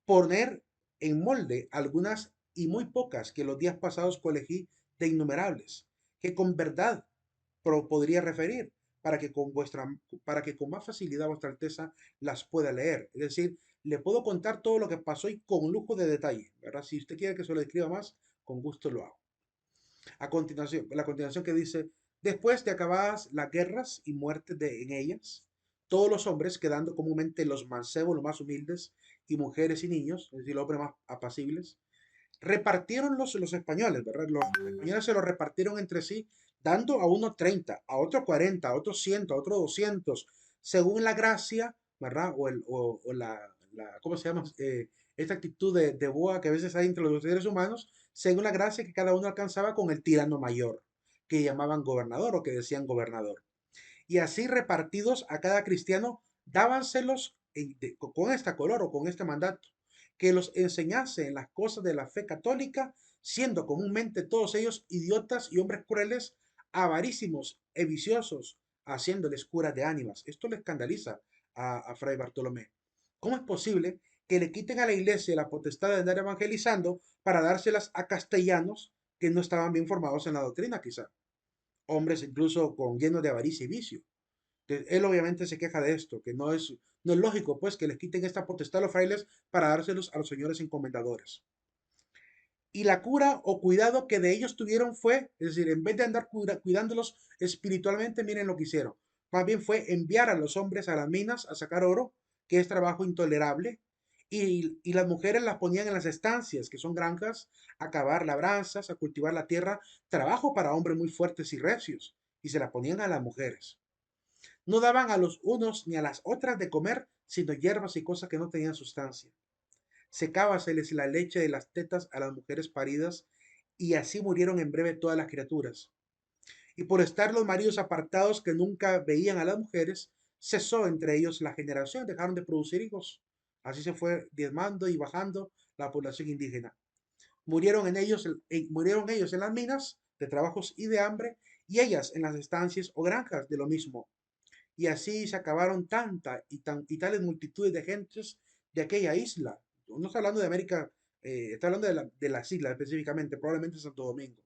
poner en molde algunas y muy pocas que los días pasados colegí de innumerables, que con verdad podría referir para que con más facilidad vuestra alteza las pueda leer. Es decir, le puedo contar todo lo que pasó y con lujo de detalle, ¿verdad? Si usted quiere que se lo describa más, con gusto lo hago. La continuación que dice, después de acabadas las guerras y muertes en ellas, todos los hombres, quedando comúnmente los mancebos, los más humildes, y mujeres y niños, es decir, los hombres más apacibles, repartieron los españoles, ¿verdad? Los españoles se los repartieron entre sí, dando a uno 30, a otro 40, a otro 100, a otro 200, según la gracia, ¿verdad? ¿Cómo se llama? Esta actitud de boa que a veces hay entre los seres humanos, según la gracia que cada uno alcanzaba con el tirano mayor, que llamaban gobernador o que decían gobernador. Y así repartidos a cada cristiano, dábanselos con esta color o con este mandato, que los enseñase en las cosas de la fe católica, siendo comúnmente todos ellos idiotas y hombres crueles, avarísimos e viciosos, haciéndoles curas de ánimas. Esto le escandaliza a Fray Bartolomé. ¿Cómo es posible que le quiten a la iglesia la potestad de andar evangelizando para dárselas a castellanos que no estaban bien formados en la doctrina, quizá? Hombres incluso con llenos de avaricia y vicio. Él obviamente se queja de esto, que no es lógico pues que les quiten esta potestad a los frailes para dárselos a los señores encomendadores. Y la cura o cuidado que de ellos tuvieron fue, es decir, en vez de andar cuidándolos espiritualmente, miren lo que hicieron. Más bien fue enviar a los hombres a las minas a sacar oro, que es trabajo intolerable, y las mujeres las ponían en las estancias, que son granjas, a cavar labranzas, a cultivar la tierra, trabajo para hombres muy fuertes y recios, y se la ponían a las mujeres. No daban a los unos ni a las otras de comer, sino hierbas y cosas que no tenían sustancia. Secábaseles la leche de las tetas a las mujeres paridas, y así murieron en breve todas las criaturas. Y por estar los maridos apartados que nunca veían a las mujeres, cesó entre ellos la generación, dejaron de producir hijos. Así se fue diezmando y bajando la población indígena. Murieron ellos en las minas de trabajos y de hambre, y ellas en las estancias o granjas de lo mismo. Y así se acabaron y tales multitudes de gentes de aquella isla. No está hablando de América, está hablando de las islas específicamente, probablemente Santo Domingo.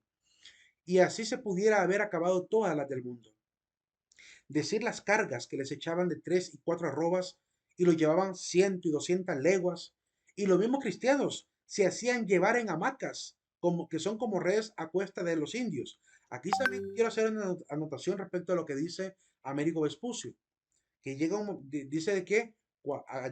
Y así se pudiera haber acabado todas las del mundo. Decir las cargas que les echaban de 3 y 4 arrobas y los llevaban 100 y 200 leguas. Y los mismos cristianos se hacían llevar en hamacas, como, que son como redes a cuesta de los indios. Aquí también quiero hacer una anotación respecto a lo que dice Américo Vespucio, que dice de que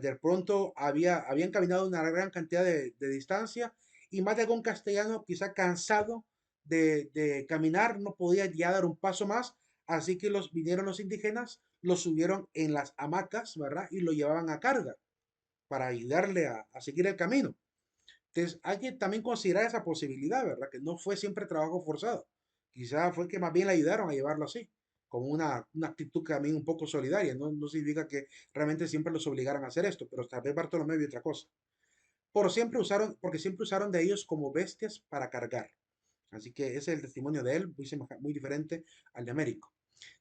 de pronto habían caminado una gran cantidad de distancia, y más de algún castellano, quizá cansado de caminar, no podía ya dar un paso más, así que vinieron los indígenas, los subieron en las hamacas, ¿verdad? Y lo llevaban a carga para ayudarle a seguir el camino. Entonces, hay que también considerar esa posibilidad, ¿verdad? Que no fue siempre trabajo forzado. Quizá fue que más bien le ayudaron a llevarlo así, como una actitud también un poco solidaria. No significa que realmente siempre los obligaran a hacer esto, pero tal vez Bartolomé vio otra cosa. Porque siempre usaron de ellos como bestias para cargar. Así que ese es el testimonio de él, muy diferente al de Américo.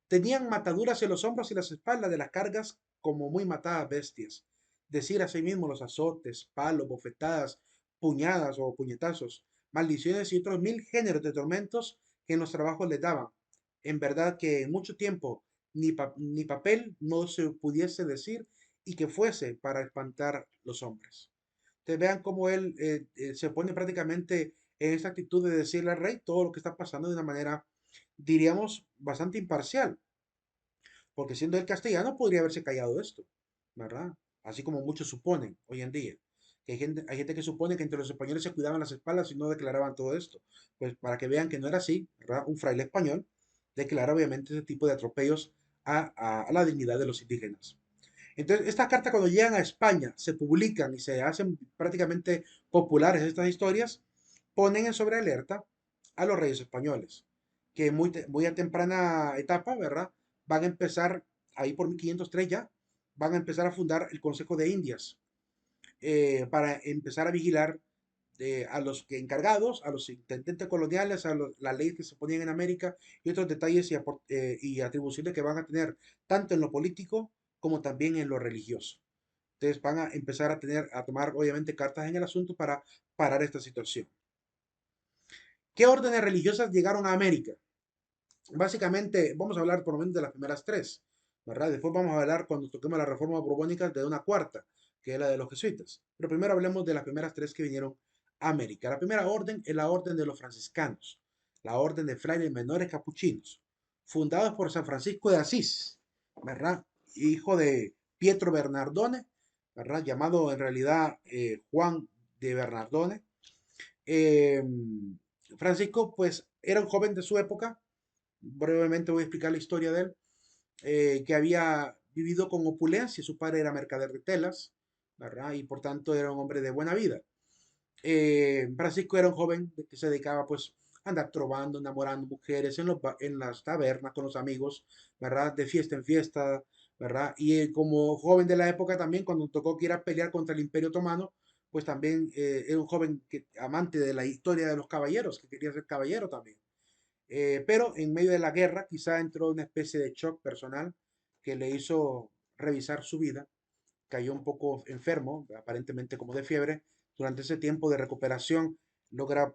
Tenían mataduras en los hombros y las espaldas de las cargas, como muy matadas bestias. Decir asimismo los azotes, palos, bofetadas, puñadas o puñetazos, maldiciones y otros 1000 géneros de tormentos que en los trabajos les daban. En verdad que en mucho tiempo ni papel no se pudiese decir, y que fuese para espantar los hombres. Te vean cómo él se pone prácticamente en esa actitud de decirle al rey todo lo que está pasando de una manera, diríamos, bastante imparcial, porque siendo el castellano podría haberse callado esto, ¿verdad? Así como muchos suponen hoy en día. Que hay gente que supone que entre los españoles se cuidaban las espaldas y no declaraban todo esto. Pues para que vean que no era así, ¿verdad? Un fraile español declara obviamente ese tipo de atropellos a la dignidad de los indígenas. Entonces, estas cartas cuando llegan a España, se publican y se hacen prácticamente populares estas historias, ponen en sobrealerta a los reyes españoles, que muy a temprana etapa, ¿verdad? Van a empezar, ahí por 1503 ya, van a empezar a fundar el Consejo de Indias, para empezar a vigilar a los que encargados, a los intendentes coloniales, las leyes que se ponían en América y otros detalles y atribuciones que van a tener tanto en lo político como también en lo religioso. Entonces van a empezar a tomar obviamente cartas en el asunto para parar esta situación. ¿Qué órdenes religiosas llegaron a América? Básicamente, vamos a hablar por lo menos de las primeras tres, ¿verdad? Después vamos a hablar, cuando toquemos la reforma borbónica, de una cuarta, que es la de los jesuitas. Pero primero hablemos de las primeras tres que vinieron a América. La primera orden es la orden de los franciscanos, la orden de frailes menores capuchinos, fundados por San Francisco de Asís, ¿verdad? Hijo de Pietro Bernardone, ¿verdad? Llamado en realidad Juan de Bernardone. Eh, Francisco, pues, era un joven de su época. Brevemente voy a explicar la historia de él, que había vivido con opulencia. Su padre era mercader de telas, ¿verdad? Y por tanto era un hombre de buena vida. Francisco era un joven que se dedicaba pues a andar trovando, enamorando mujeres en las tabernas con los amigos, ¿verdad? De fiesta en fiesta, ¿verdad? Y como joven de la época también, cuando tocó que ir a pelear contra el Imperio Otomano, pues también era un joven amante de la historia de los caballeros, que quería ser caballero también. Pero en medio de la guerra quizá entró una especie de shock personal que le hizo revisar su vida. Cayó un poco enfermo, aparentemente como de fiebre. Durante ese tiempo de recuperación logra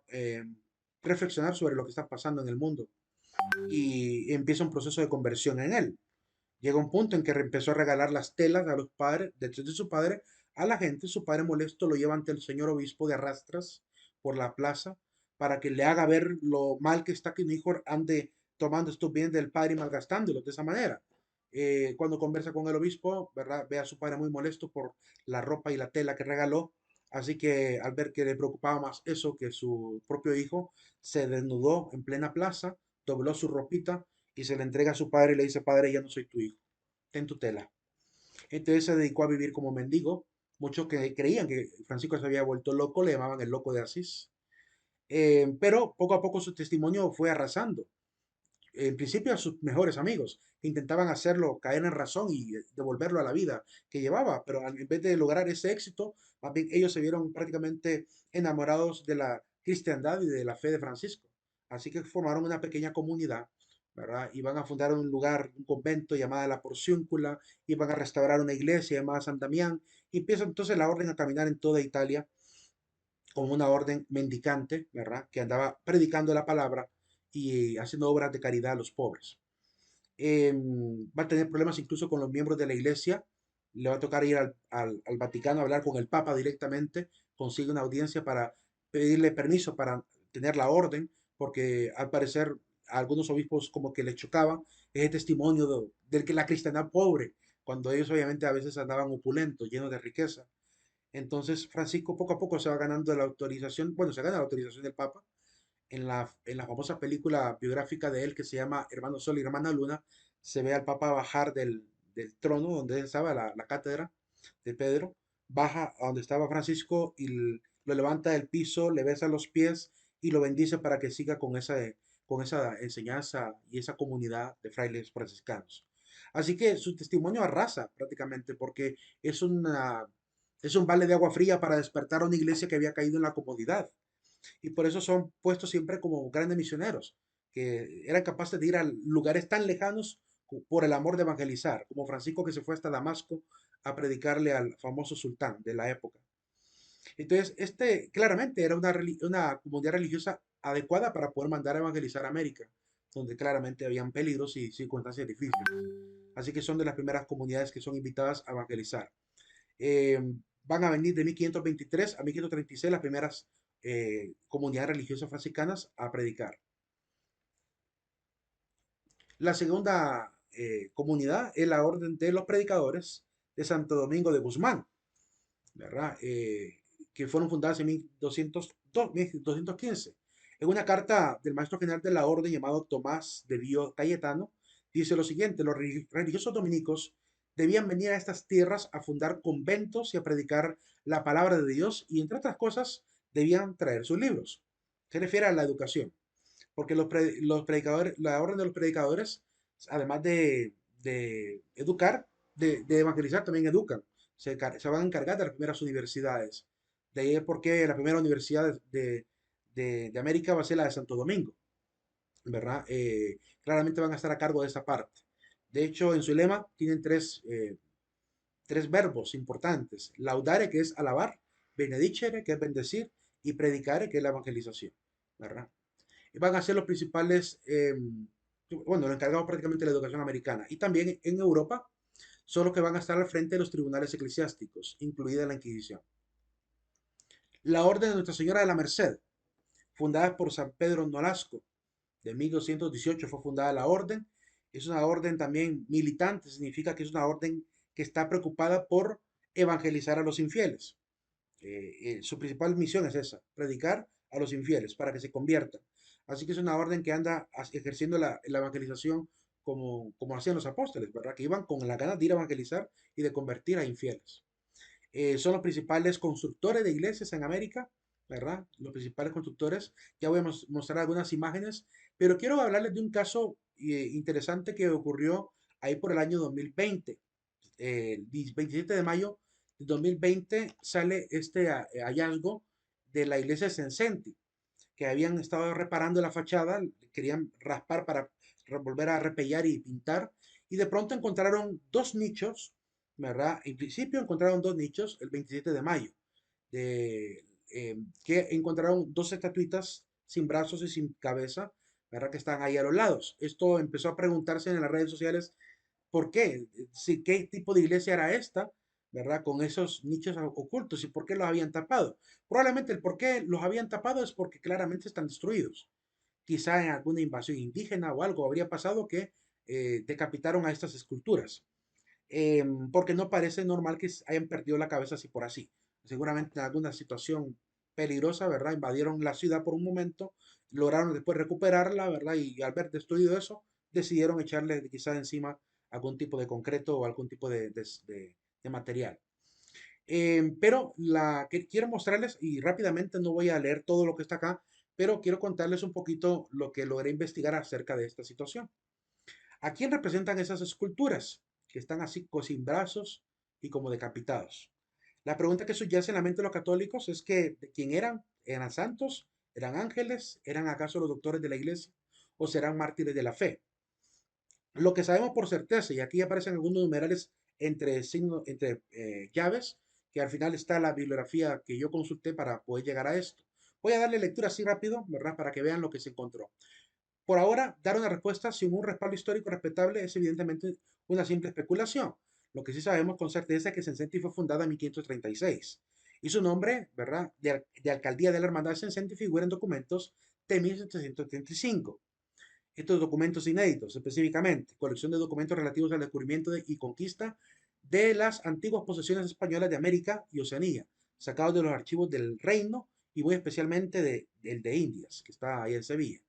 reflexionar sobre lo que está pasando en el mundo, y empieza un proceso de conversión en él. Llega un punto en que empezó a regalar las telas a los padres, de su padre, a la gente. Su padre molesto lo lleva ante el señor obispo de Arrastras por la plaza, para que le haga ver lo mal que está que un hijo ande tomando estos bienes del padre y malgastándolos de esa manera. Cuando conversa con el obispo, ¿verdad? Ve a su padre muy molesto por la ropa y la tela que regaló. Así que al ver que le preocupaba más eso que su propio hijo, se desnudó en plena plaza, dobló su ropita y se le entrega a su padre y le dice: padre, ya no soy tu hijo. en tutela. Entonces se dedicó a vivir como mendigo. Muchos que creían que Francisco se había vuelto loco le llamaban el loco de Asís. Pero poco a poco su testimonio fue arrasando. En principio a sus mejores amigos, que intentaban hacerlo caer en razón y devolverlo a la vida que llevaba, pero en vez de lograr ese éxito, más bien ellos se vieron prácticamente enamorados de la cristiandad y de la fe de Francisco. Así que formaron una pequeña comunidad, ¿verdad? Iban a fundar un lugar, un convento llamada La Porciúncula, iban a restaurar una iglesia llamada San Damián, y empieza entonces la orden a caminar en toda Italia como una orden mendicante, ¿verdad? Que andaba predicando la palabra y haciendo obras de caridad a los pobres. Va a tener problemas incluso con los miembros de la iglesia. Le va a tocar ir al Vaticano a hablar con el Papa directamente. Consigue una audiencia para pedirle permiso para tener la orden, porque al parecer a algunos obispos como que le chocaba ese testimonio del que la cristiandad pobre, cuando ellos obviamente a veces andaban opulentos, llenos de riqueza. Entonces Francisco poco a poco se va ganando la autorización, bueno, se gana la autorización del Papa en la famosa película biográfica de él que se llama Hermano Sol y Hermana Luna, se ve al Papa bajar del trono donde él estaba, la cátedra de Pedro, baja a donde estaba Francisco y lo levanta del piso, le besa los pies y lo bendice para que siga con esa enseñanza y esa comunidad de frailes franciscanos. Así que su testimonio arrasa prácticamente porque es es un balde de agua fría para despertar a una iglesia que había caído en la comodidad y por eso son puestos siempre como grandes misioneros, que eran capaces de ir a lugares tan lejanos por el amor de evangelizar, como Francisco que se fue hasta Damasco a predicarle al famoso sultán de la época. Entonces, este claramente era una comunidad religiosa adecuada para poder mandar a evangelizar a América, donde claramente habían peligros y circunstancias difíciles. Así que son de las primeras comunidades que son invitadas a evangelizar. Eh, Van a venir de 1523 a 1536 las primeras comunidades religiosas franciscanas a predicar. La segunda comunidad es la Orden de los Predicadores de Santo Domingo de Guzmán, ¿verdad? Que fueron fundadas en 1215. En una carta del maestro general de la orden llamado Tomás de Vío Cayetano, dice lo siguiente: los religiosos dominicos debían venir a estas tierras a fundar conventos y a predicar la palabra de Dios y, entre otras cosas, debían traer sus libros. Se refiere a la educación, porque los predicadores, la orden de los predicadores, además de educar, de evangelizar, también educan. Se van a encargar de las primeras universidades. De ahí es porque la primera universidad de América va a ser la de Santo Domingo, ¿verdad? Claramente van a estar a cargo de esa parte. De hecho, en su lema tienen tres verbos importantes. Laudare, que es alabar; benedicere, que es bendecir; y predicare, que es la evangelización, ¿verdad? Van a ser los principales, bueno, los encargados prácticamente de la educación americana. Y también en Europa son los que van a estar al frente de los tribunales eclesiásticos, incluida la Inquisición. La Orden de Nuestra Señora de la Merced, fundada por San Pedro Nolasco, de 1218 fue fundada la orden. Es una orden también militante, significa que es una orden que está preocupada por evangelizar a los infieles. Su principal misión es esa: predicar a los infieles para que se conviertan. Así que es una orden que anda ejerciendo la evangelización como hacían los apóstoles, ¿verdad? Que iban con la ganas de ir a evangelizar y de convertir a infieles. Son los principales constructores de iglesias en América, ¿verdad? Los principales constructores. Ya voy a mostrar algunas imágenes, pero quiero hablarles de un caso interesante que ocurrió ahí por el año 2020. El 27 de mayo de 2020 sale este hallazgo de la iglesia de Sensenti, que habían estado reparando la fachada, querían raspar para volver a repellar y pintar, y de pronto encontraron dos nichos, ¿verdad? En principio encontraron dos nichos el 27 de mayo, de, que encontraron dos estatuitas sin brazos y sin cabeza, ¿verdad? Que están ahí a los lados. Esto empezó a preguntarse en las redes sociales por qué, si, qué tipo de iglesia era esta, ¿verdad? Con esos nichos ocultos y por qué los habían tapado. Probablemente el por qué los habían tapado es porque claramente están destruidos. Quizá en alguna invasión indígena o algo habría pasado que decapitaron a estas esculturas. Porque no parece normal que hayan perdido la cabeza así por así. Seguramente en alguna situación peligrosa, ¿verdad? Invadieron la ciudad por un momento, lograron después recuperarla, ¿verdad? Y al ver destruido eso, decidieron echarle quizás encima algún tipo de concreto o algún tipo de material. Pero la que quiero mostrarles, y rápidamente no voy a leer todo lo que está acá, pero quiero contarles un poquito lo que logré investigar acerca de esta situación. ¿A quién representan esas esculturas que están así sin brazos y como decapitados? La pregunta que subyace en la mente de los católicos es que ¿de quién eran? ¿Eran santos? ¿Eran ángeles? ¿Eran acaso los doctores de la iglesia? ¿O serán mártires de la fe? Lo que sabemos por certeza, y aquí aparecen algunos numerales entre, entre llaves, que al final está la bibliografía que yo consulté para poder llegar a esto. Voy a darle lectura así rápido, ¿verdad? Para que vean lo que se encontró. Por ahora, dar una respuesta sin un respaldo histórico respetable es evidentemente una simple especulación. Lo que sí sabemos con certeza es que Sensenti fue fundada en 1536 y su nombre, ¿verdad?, de alcaldía de la Hermandad de Sensenti figura en documentos de 1735. Estos documentos inéditos, específicamente, colección de documentos relativos al descubrimiento y conquista de las antiguas posesiones españolas de América y Oceanía, sacados de los archivos del reino y muy especialmente del de Indias, que está ahí en Sevilla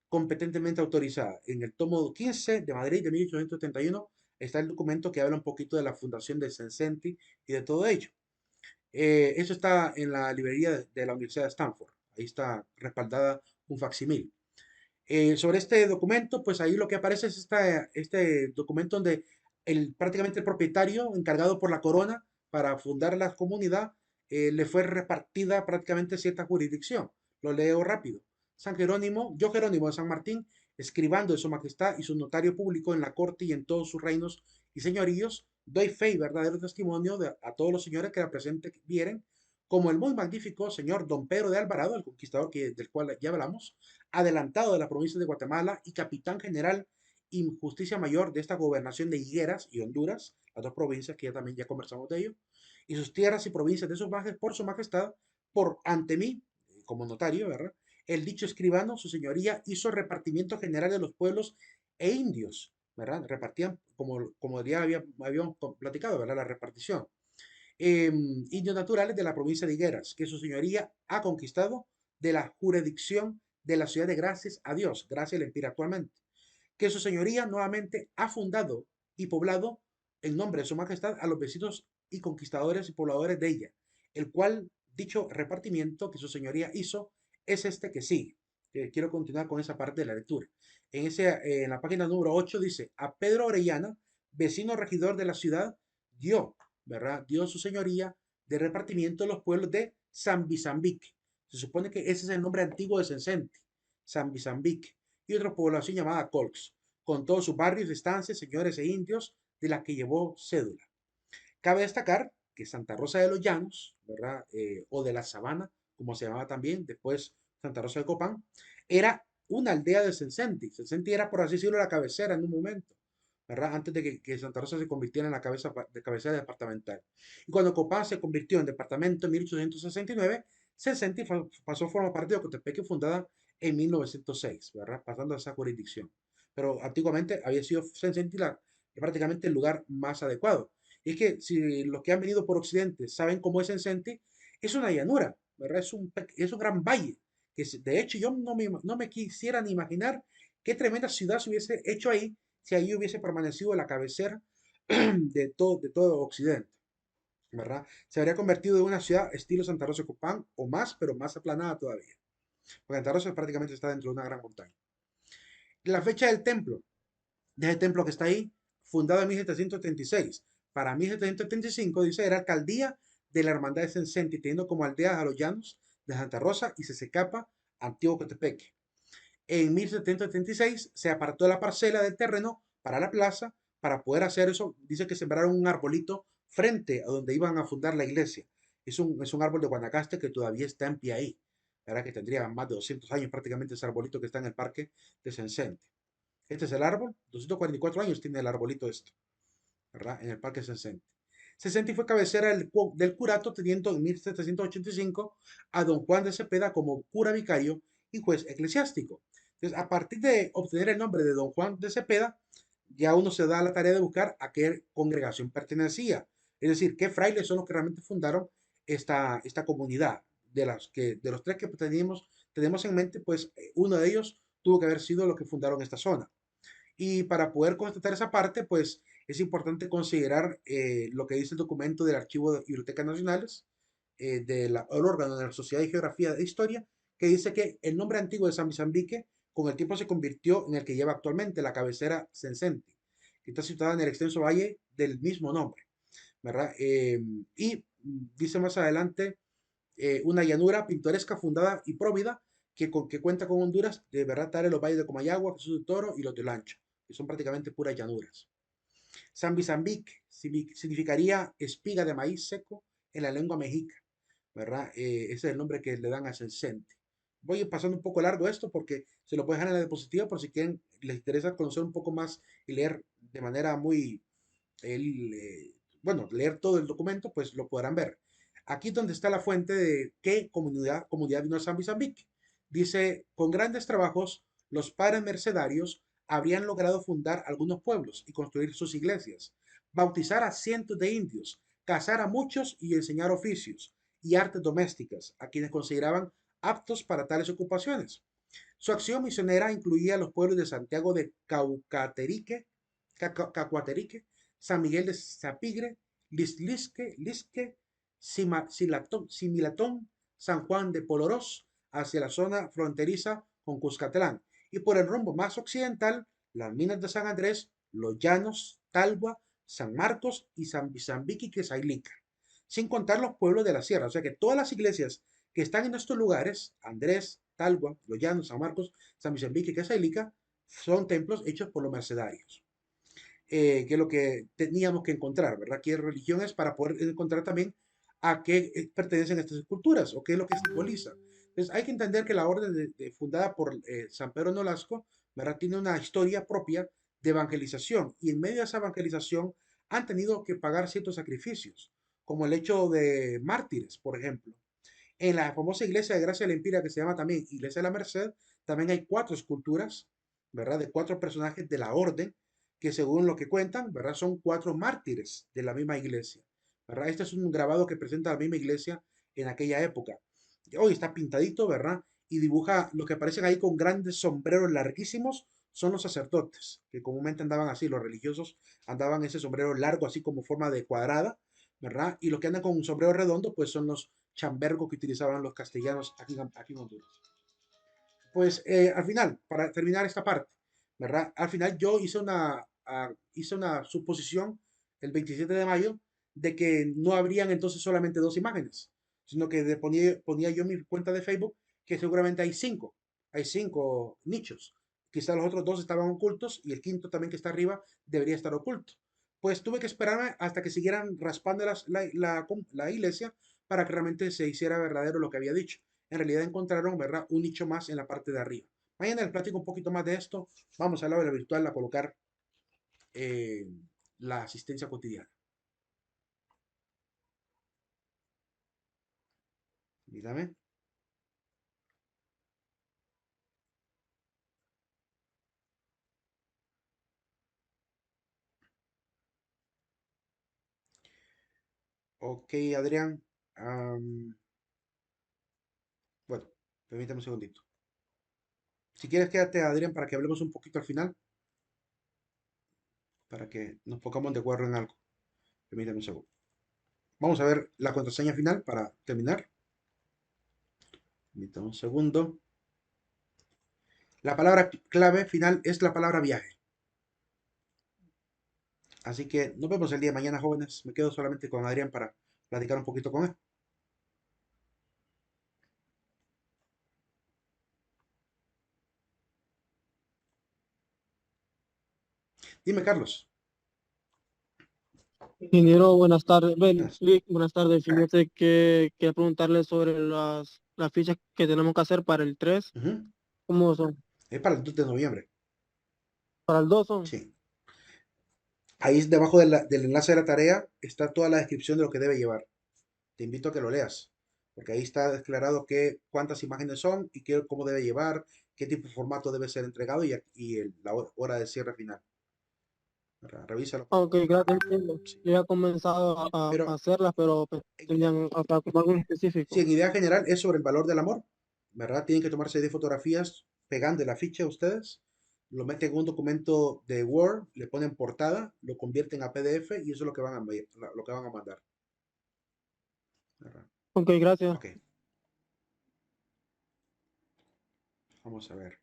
competentemente autorizada. En el tomo 15 de Madrid de 1871 está el documento que habla un poquito de la fundación de Sensenti y de todo ello. Eso está en la librería de la Universidad de Stanford. Ahí está respaldada un facsimil. Sobre este documento, pues ahí lo que aparece es este documento donde prácticamente el propietario encargado por la corona para fundar la comunidad le fue repartida prácticamente cierta jurisdicción. Lo leo rápido. San Jerónimo, yo Jerónimo de San Martín, escribando de su majestad y su notario público en la corte y en todos sus reinos y señoríos, doy fe y verdadero testimonio a todos los señores que la presente vieren, como el muy magnífico señor Don Pedro de Alvarado, el conquistador del cual ya hablamos, adelantado de la provincia de Guatemala y capitán general y justicia mayor de esta gobernación de Higueras y Honduras, las dos provincias que ya conversamos de ello, y sus tierras y provincias de sus por su majestad, por ante mí, como notario, ¿verdad? El dicho escribano, su señoría, hizo repartimiento general de los pueblos e indios, ¿verdad? Repartían, como ya habíamos platicado, ¿verdad? La repartición. Indios naturales de la provincia de Higueras, que su señoría ha conquistado de la jurisdicción de la ciudad de Gracias a Dios, Gracias al Empire actualmente, que su señoría nuevamente ha fundado y poblado en nombre de su majestad a los vecinos y conquistadores y pobladores de ella, el cual dicho repartimiento que su señoría hizo es este que sigue. Quiero continuar con esa parte de la lectura. En la página número 8 dice, a Pedro Orellana, vecino regidor de la ciudad, dio, ¿verdad? Dio su señoría de repartimiento de los pueblos de San Bizambique. Se supone que ese es el nombre antiguo de Sensenti, San Bizambique, y otra población llamada Colx, con todos sus barrios, estancias, señores e indios de las que llevó cédula. Cabe destacar que Santa Rosa de los Llanos, ¿verdad? O de la Sabana, como se llamaba también, después Santa Rosa de Copán, era una aldea de Sensenti. Sensenti era, por así decirlo, la cabecera en un momento, ¿verdad? Antes de que Santa Rosa se convirtiera en la cabecera departamental. Y cuando Copán se convirtió en departamento en 1869, Sensenti pasó a formar parte de Ocotepeque, fundada en 1906, ¿verdad? Pasando a esa jurisdicción. Pero antiguamente había sido Sensenti prácticamente el lugar más adecuado. Y es que si los que han venido por Occidente saben cómo es Sensenti, es una llanura, ¿verdad? Es un gran valle. De hecho, yo no me quisiera ni imaginar qué tremenda ciudad se hubiese hecho ahí si ahí hubiese permanecido la cabecera de todo Occidente, ¿verdad? Se habría convertido en una ciudad estilo Santa Rosa de Copán o más, pero más aplanada todavía. Porque Santa Rosa prácticamente está dentro de una gran montaña. La fecha del templo, de ese templo que está ahí, fundado en 1736. Para 1735, dice, era alcaldía de la Hermandad de Sensenti, teniendo como aldeas a los llanos de Santa Rosa y Sesecapa, Antiguo Cotepeque. En 1736 se apartó la parcela del terreno para la plaza. Para poder hacer eso, dice que sembraron un arbolito frente a donde iban a fundar la iglesia. Es un árbol de Guanacaste que todavía está en pie ahí. ¿Verdad? Que tendría más de 200 años prácticamente ese arbolito que está en el parque de Sensente. Este es el árbol, 244 años tiene el arbolito esto, ¿verdad? En el Parque Sensenti. Sensenti fue cabecera del curato, teniendo en 1785 a don Juan de Cepeda como cura vicario y juez eclesiástico. Entonces, a partir de obtener el nombre de don Juan de Cepeda, ya uno se da la tarea de buscar a qué congregación pertenecía. Es decir, qué frailes son los que realmente fundaron esta comunidad. De los tres que tenemos en mente, pues uno de ellos tuvo que haber sido los que fundaron esta zona. Y para poder constatar esa parte, pues es importante considerar lo que dice el documento del Archivo de Bibliotecas Nacionales, del órgano de la Sociedad de Geografía e Historia, que dice que el nombre antiguo de San Mozambique con el tiempo se convirtió en el que lleva actualmente, la cabecera Sencenti, que está situada en el extenso valle del mismo nombre, ¿verdad? Y dice más adelante, una llanura pintoresca, fundada y próvida, que cuenta con Honduras, de verdad, tales los valles de Comayagua, Jesús de Toro y los de Lancho, que son prácticamente puras llanuras. Zambizambique significaría espiga de maíz seco en la lengua mexica, ¿verdad? Ese es el nombre que le dan a Sencente. Voy pasando un poco largo esto porque se lo pueden dejar en la diapositiva por si quieren, les interesa conocer un poco más y leer de manera muy, el, bueno, leer todo el documento, pues lo podrán ver. Aquí es donde está la fuente de qué comunidad vino a San Mozambique. Dice, con grandes trabajos, los padres mercedarios habrían logrado fundar algunos pueblos y construir sus iglesias, bautizar a cientos de indios, casar a muchos y enseñar oficios y artes domésticas a quienes consideraban aptos para tales ocupaciones. Su acción misionera incluía los pueblos de Santiago de Cacuaterique, San Miguel de Zapigre, Lisque, Similatón, San Juan de Polorós, hacia la zona fronteriza con Cuscatlán, y por el rumbo más occidental, las minas de San Andrés, Los Llanos, Talgua, San Marcos y San Bizambiqui que Quesailica, sin contar los pueblos de la sierra. O sea que todas las iglesias que están en estos lugares, Andrés, Talgua, Los Llanos, San Marcos, San Vicente y Quesailica, son templos hechos por los mercedarios. Que es lo que teníamos que encontrar, ¿verdad? ¿Qué religión es para poder encontrar también a qué pertenecen estas esculturas o qué es lo que simboliza? Entonces hay que entender que la orden fundada por San Pedro Nolasco, ¿verdad? Tiene una historia propia de evangelización y en medio de esa evangelización han tenido que pagar ciertos sacrificios, como el hecho de mártires, por ejemplo. En la famosa iglesia de Gracia de la Empira, que se llama también Iglesia de la Merced, también hay cuatro esculturas, ¿verdad? De cuatro personajes de la orden, que según lo que cuentan, ¿verdad? Son cuatro mártires de la misma iglesia, ¿verdad? Este es un grabado que presenta la misma iglesia en aquella época. Hoy está pintadito, ¿verdad? Y dibuja lo que aparecen ahí con grandes sombreros larguísimos, son los sacerdotes, que comúnmente andaban así, los religiosos andaban ese sombrero largo, así como forma de cuadrada, ¿verdad? Y los que andan con un sombrero redondo, pues son los chambergo que utilizaban los castellanos aquí en Honduras. Pues al final, para terminar esta parte, ¿verdad? Al final yo hice una suposición el 27 de mayo de que no habrían entonces solamente dos imágenes, sino que ponía yo en mi cuenta de Facebook que seguramente hay cinco nichos. Quizás los otros dos estaban ocultos y el quinto también que está arriba debería estar oculto. Pues tuve que esperarme hasta que siguieran raspando la iglesia para que realmente se hiciera verdadero lo que había dicho. En realidad encontraron, ¿verdad? Un nicho más en la parte de arriba. Mañana les platico un poquito más de esto. Vamos a la hora virtual a colocar eh, la asistencia cotidiana. Dígame. Ok, Adrián. Bueno, permítame un segundito. Si quieres, quédate, Adrián, para que hablemos un poquito al final, para que nos pongamos de acuerdo en algo. Permítame un segundo. Vamos a ver la contraseña final para terminar. Permítame un segundo. La palabra clave final es la palabra viaje. Así que nos vemos el día de mañana, jóvenes. Me quedo solamente con Adrián para platicar un poquito con él. Dime, Carlos. Ingeniero, buenas tardes. Buenas. Buenas tardes. Fíjate que quería preguntarle sobre las fichas que tenemos que hacer para el 3. Ujú. ¿Cómo son? Es para el 2 de noviembre. Para el 2 son. Sí. Ahí debajo del enlace de la tarea está toda la descripción de lo que debe llevar. Te invito a que lo leas, porque ahí está declarado cuántas imágenes son y cómo debe llevar, qué tipo de formato debe ser entregado y la hora de cierre final. Revísalo. Ok, gracias. Entiendo. Sí. Yo ya he comenzado a Pero hacerlas, pero pues, tenían hasta como algo sí, específico. en idea general es sobre el valor del amor, ¿verdad? Tienen que tomarse 10 fotografías pegando la ficha a ustedes lo meten en un documento de Word, le ponen portada, lo convierten a PDF y eso es lo que van a, lo que van a mandar. ¿Verdad? Ok, gracias. Ok, vamos a ver.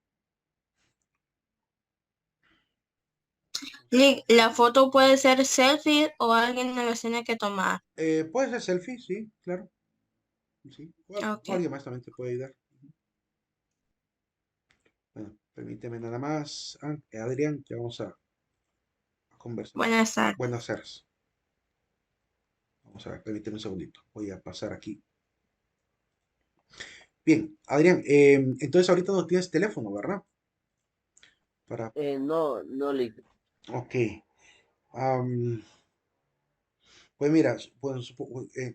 La foto puede ser selfie o alguien me la tiene que tomar. Puede ser selfie, sí, claro. Sí. O Ok. alguien más también te puede ayudar. Bueno, permíteme nada más. Adrián, que vamos a conversar. Buenas tardes. Buenas tardes. Vamos a ver, permíteme un segundito. Voy a pasar aquí. Bien, Adrián, entonces ahorita no tienes teléfono, ¿verdad? Para, No, no, ok. am, pues mira, pues,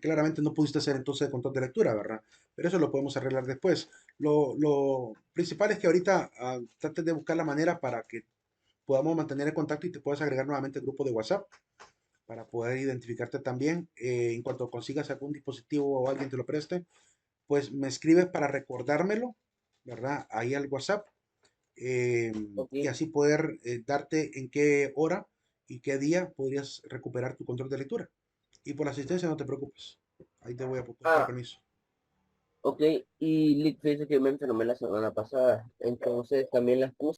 claramente no pudiste hacer entonces el control de lectura, ¿verdad? Pero eso lo podemos arreglar después. Lo principal es que ahorita trates de buscar la manera para que podamos mantener el contacto y te puedas agregar nuevamente al grupo de WhatsApp para poder identificarte también. En cuanto consigas algún dispositivo o alguien te lo preste, pues me escribes para recordármelo, ¿verdad? Ahí al WhatsApp, ok. y así poder darte en qué hora y qué día podrías recuperar tu control de lectura. Y por la asistencia no te preocupes. Ahí te voy a buscar Ah, permiso. ok. Y Lick, fíjese que me enfermé la semana pasada, entonces también las puse.